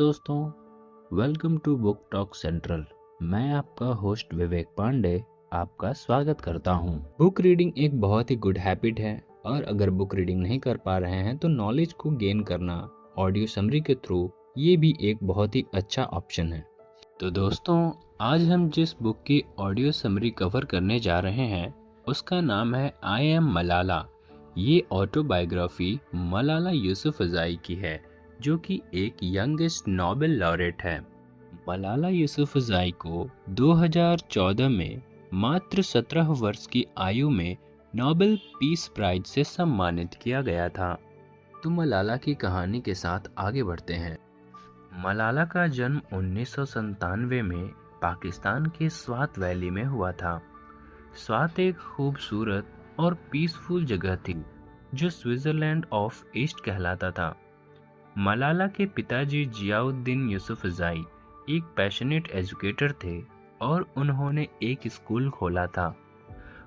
दोस्तों, welcome to Book Talk Central. मैं आपका होस्ट विवेक पांडे आपका स्वागत करता हूं। बुक रीडिंग एक बहुत ही गुड हैबिट है और अगर बुक रीडिंग नहीं कर पा रहे हैं तो नॉलेज को गेन करना ऑडियो समरी के थ्रू ये भी एक बहुत ही अच्छा ऑप्शन है। तो दोस्तों, आज हम जिस बुक की ऑडियो समरी कवर करने जा रहे हैं उसका नाम है आई एम मलाला। ये ऑटोबायोग्राफी मलाला यूसुफज़ई की है जो कि एक यंगेस्ट नोबेल लॉरेट है। मलाला यूसुफज़ई को 2014 में मात्र 17 वर्ष की आयु में नोबेल पीस प्राइज से सम्मानित किया गया था। तो मलाला की कहानी के साथ आगे बढ़ते हैं। मलाला का जन्म 1997 में पाकिस्तान के स्वात वैली में हुआ था। स्वात एक खूबसूरत और पीसफुल जगह थी जो स्विट्जरलैंड ऑफ ईस्ट कहलाता था। मलाला के पिताजी जियाउद्दीन यूसुफज़ई एक पैशनेट एजुकेटर थे और उन्होंने एक स्कूल खोला था।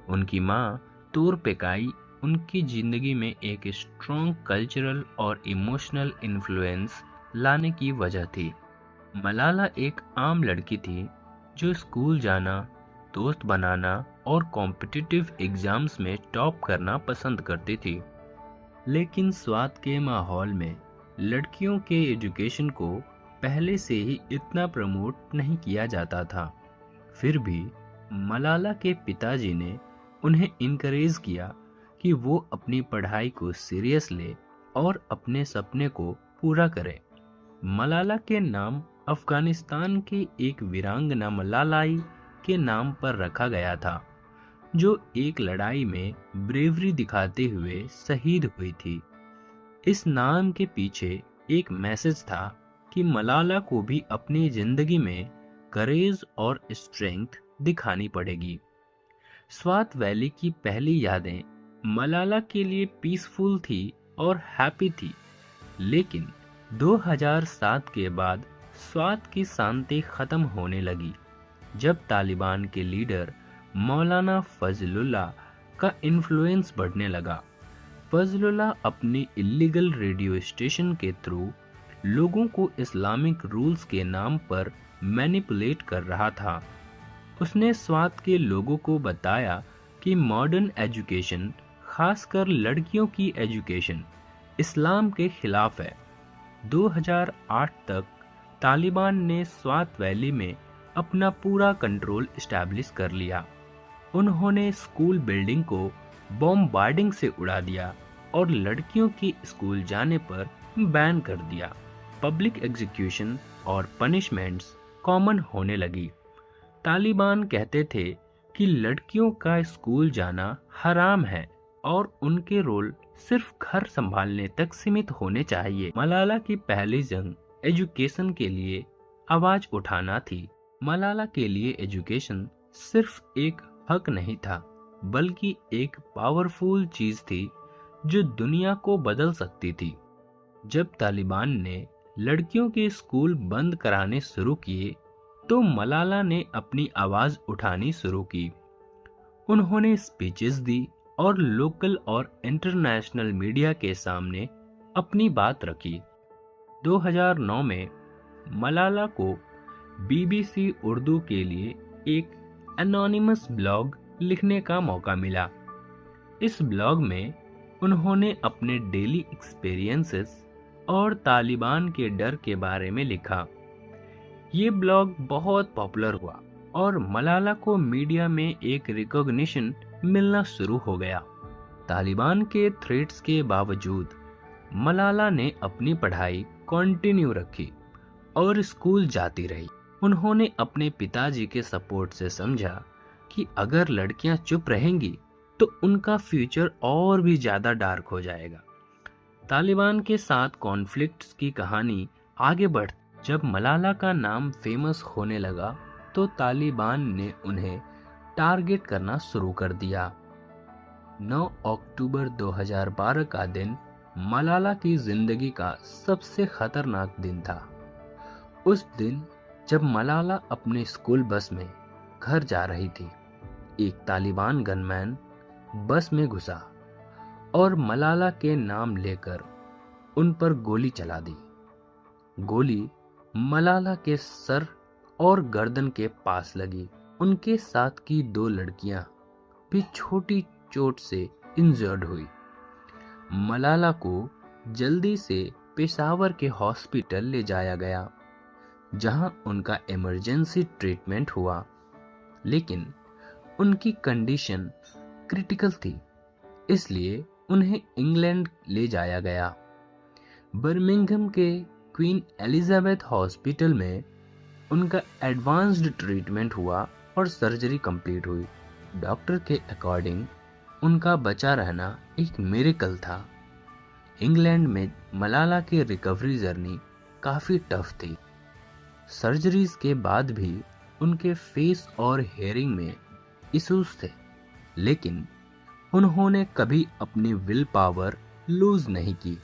उनकी मां तूर पेकाई उनकी जिंदगी में एक स्ट्रॉन्ग कल्चरल और इमोशनल इन्फ्लुएंस लाने की वजह थी। मलाला एक आम लड़की थी जो स्कूल जाना, दोस्त बनाना और कॉम्पिटिटिव एग्जाम्स में टॉप करना पसंद करती थी। लेकिन स्वात के माहौल में लड़कियों के एजुकेशन को पहले से ही इतना प्रमोट नहीं किया जाता था। फिर भी मलाला के पिताजी ने उन्हें इनकरेज किया कि वो अपनी पढ़ाई को सीरियस ले और अपने सपने को पूरा करे। मलाला के नाम अफगानिस्तान की एक वीरांगना मलालाई के नाम पर रखा गया था जो एक लड़ाई में ब्रेवरी दिखाते हुए शहीद हुई थी। इस नाम के पीछे एक मैसेज था कि मलाला को भी अपनी जिंदगी में करेज और स्ट्रेंथ दिखानी पड़ेगी। स्वात वैली की पहली यादें मलाला के लिए पीसफुल थी और हैप्पी थी, लेकिन 2007 के बाद स्वात की शांति खत्म होने लगी जब तालिबान के लीडर मौलाना फजलुल्लाह का इन्फ्लुएंस बढ़ने लगा। फजलुल्लाह अपनी इलीगल रेडियो स्टेशन के थ्रू लोगों को इस्लामिक रूल्स के नाम पर मैनिपुलेट कर रहा था। उसने स्वात के लोगों को बताया कि मॉडर्न एजुकेशन, खासकर लड़कियों की एजुकेशन, इस्लाम के खिलाफ है। 2008 तक तालिबान ने स्वात वैली में अपना पूरा कंट्रोल एस्टैब्लिश कर लिया। उन्होंने स्कूल बिल्डिंग को बॉम्बार्डिंग से उड़ा दिया और लड़कियों की स्कूल जाने पर बैन कर दिया। पब्लिक एग्जीक्यूशन और पनिशमेंट्स कॉमन होने लगी। तालिबान कहते थे कि लड़कियों का स्कूल जाना हराम है और उनके रोल सिर्फ घर संभालने तक सीमित होने चाहिए। मलाला की पहली जंग एजुकेशन के लिए आवाज उठाना थी। मलाला के लिए एजुकेशन सिर्फ एक हक नहीं था, बल्कि एक पावरफुल चीज थी जो दुनिया को बदल सकती थी। जब तालिबान ने लड़कियों के स्कूल बंद कराने शुरू किए तो मलाला ने अपनी आवाज उठानी शुरू की। उन्होंने स्पीचेस दी और लोकल और इंटरनेशनल मीडिया के सामने अपनी बात रखी। 2009 में मलाला को बीबीसी उर्दू के लिए एक एनोनिमस ब्लॉग लिखने का मौका मिला। इस ब्लॉग में उन्होंने अपने डेली एक्सपीरियंसेस और तालिबान के डर के बारे में लिखा। ये ब्लॉग बहुत पॉपुलर हुआ और मलाला को मीडिया में एक रिकॉग्निशन मिलना शुरू हो गया। तालिबान के थ्रेट्स के बावजूद मलाला ने अपनी पढ़ाई कंटिन्यू रखी और स्कूल जाती रही। उन्होंने अपने पिताजी के सपोर्ट से समझा कि अगर लड़कियां चुप रहेंगी तो उनका फ्यूचर और भी ज्यादा डार्क हो जाएगा। तालिबान के साथ कॉन्फ्लिक्ट्स की कहानी आगे बढ़ जब मलाला का नाम फेमस होने लगा तो तालिबान ने उन्हें टारगेट करना शुरू कर दिया। 9 अक्टूबर 2012 का दिन मलाला की जिंदगी का सबसे खतरनाक दिन था। उस दिन जब मलाला अपने स्कूल बस में घर जा रही थी, एक तालिबान गनमैन बस में घुसा और मलाला के नाम लेकर उन पर गोली चला दी। गोली मलाला के सर और गर्दन के पास लगी। उनके साथ की 2 लड़कियां भी छोटी चोट से इंजर्ड हुई। मलाला को जल्दी से पेशावर के हॉस्पिटल ले जाया गया, जहां उनका इमरजेंसी ट्रीटमेंट हुआ, लेकिन उनकी कंडीशन क्रिटिकल थी, इसलिए उन्हें इंग्लैंड ले जाया गया। बर्मिंघम के क्वीन एलिजाबेथ हॉस्पिटल में उनका एडवांस्ड ट्रीटमेंट हुआ और सर्जरी कंप्लीट हुई। डॉक्टर के अकॉर्डिंग उनका बचा रहना एक मिरेकल था। इंग्लैंड में मलाला की रिकवरी जर्नी काफ़ी टफ थी। सर्जरीज के बाद भी उनके फेस और हेयरिंग में इश्यूज थे, लेकिन उन्होंने कभी अपनी विल पावर लूज नहीं की।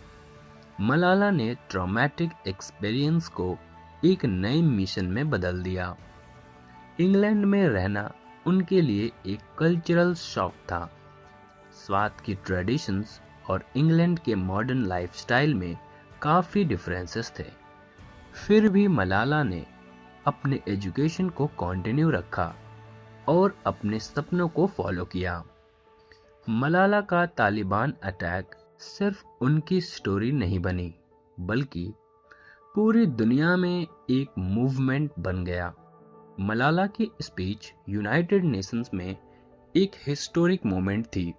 मलाला ने ट्रॉमेटिक एक्सपीरियंस को एक नए मिशन में बदल दिया। इंग्लैंड में रहना उनके लिए एक कल्चरल शॉक था। स्वात की ट्रेडिशंस और इंग्लैंड के मॉडर्न लाइफस्टाइल में काफ़ी डिफरेंसेस थे। फिर भी मलाला ने अपने एजुकेशन को कंटिन्यू रखा और अपने सपनों को फॉलो किया। मलाला का तालिबान अटैक सिर्फ उनकी स्टोरी नहीं बनी, बल्कि पूरी दुनिया में एक मूवमेंट बन गया। मलाला की स्पीच यूनाइटेड नेशंस में एक हिस्टोरिक मोमेंट थी।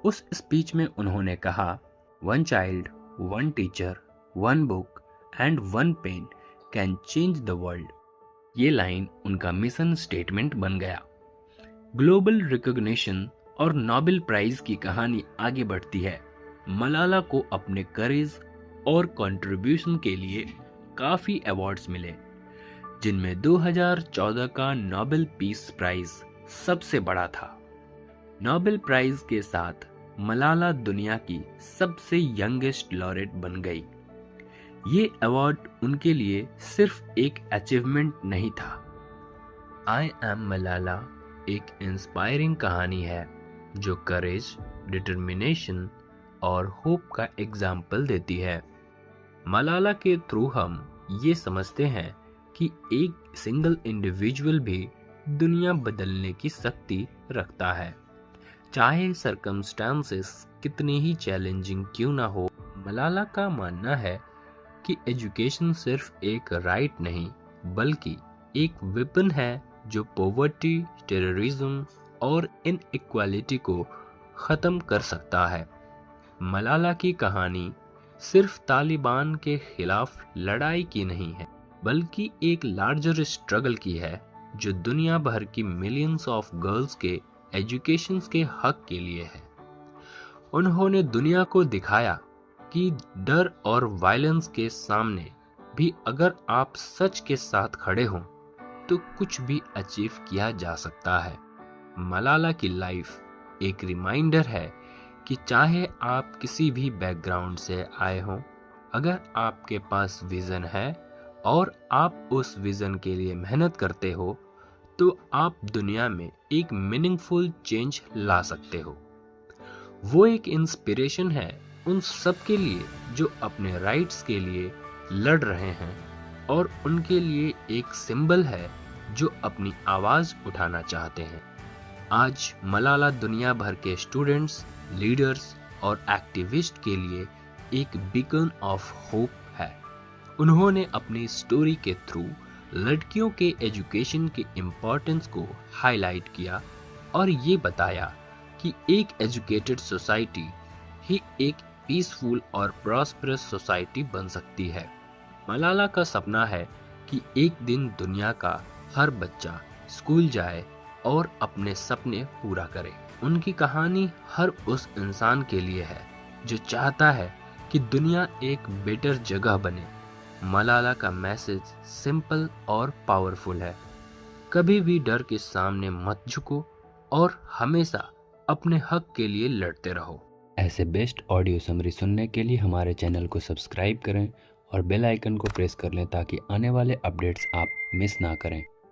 उस स्पीच में उन्होंने कहा, "one child, one teacher, one book and one pen can change the world." ये लाइन उनका मिशन स्टेटमेंट बन गया। ग्लोबल रिकॉग्निशन और नोबेल प्राइज की कहानी आगे बढ़ती है। मलाला को अपने करेज और कंट्रीब्यूशन के लिए काफ़ी अवार्ड्स मिले, जिनमें 2014 का नोबेल पीस प्राइज सबसे बड़ा था। नोबेल प्राइज के साथ मलाला दुनिया की सबसे यंगेस्ट लॉरेट बन गई। ये अवार्ड उनके लिए सिर्फ एक अचीवमेंट नहीं था। आई एम मलाला एक इंस्पायरिंग कहानी है जो करेज, डिटर्मिनेशन और होप का एग्जाम्पल देती है। मलाला के थ्रू हम ये समझते हैं कि एक सिंगल इंडिविजुअल भी दुनिया बदलने की शक्ति रखता है। चाहे सरकमस्टांसेस कितनी ही चैलेंजिंग क्यों ना हो, मलाला का मानना है कि एजुकेशन सिर्फ एक राइट नहीं, बल्कि एक वेपन है जो पॉवर्टी, टेररिज्म और इनइक्वालिटी को ख़त्म कर सकता है। मलाला की कहानी सिर्फ तालिबान के खिलाफ लड़ाई की नहीं है, बल्कि एक लार्जर स्ट्रगल की है जो दुनिया भर की मिलियंस ऑफ गर्ल्स के एजुकेशन के हक के लिए है। उन्होंने दुनिया को दिखाया कि डर और वायलेंस के सामने भी अगर आप सच के साथ खड़े हों तो कुछ भी अचीव किया जा सकता है। मलाला की लाइफ एक रिमाइंडर है कि चाहे आप किसी भी बैकग्राउंड से आए हों, अगर आपके पास विज़न है और आप उस विज़न के लिए मेहनत करते हो, तो आप दुनिया में एक मीनिंगफुल चेंज ला सकते हो। वो एक इंस्पिरेशन है उन सब के लिए जो अपने राइट्स के लिए लड़ रहे हैं, और उनके लिए एक सिंबल है जो अपनी आवाज़ उठाना चाहते हैं। आज मलाला दुनिया भर के स्टूडेंट्स, लीडर्स और एक्टिविस्ट के लिए एक बीकन ऑफ होप है। उन्होंने अपनी स्टोरी के थ्रू लड़कियों के एजुकेशन के इम्पोर्टेंस को हाईलाइट किया और ये बताया कि एक एजुकेटेड सोसाइटी ही एक पीसफुल और प्रॉस्परस सोसाइटी बन सकती है। मलाला का सपना है कि एक दिन दुनिया का हर बच्चा स्कूल जाए और अपने सपने पूरा करे। उनकी कहानी हर उस इंसान के लिए है जो चाहता है कि दुनिया एक बेटर जगह बने। मलाला का मैसेज सिंपल और पावरफुल है। कभी भी डर के सामने मत झुको और हमेशा अपने हक के लिए लड़ते रहो। ऐसे बेस्ट ऑडियो समरी सुनने के लिए हमारे चैनल को सब्सक्राइब करें और बेल आइकन को प्रेस कर लें ताकि आने वाले अपडेट्स आप मिस ना करें।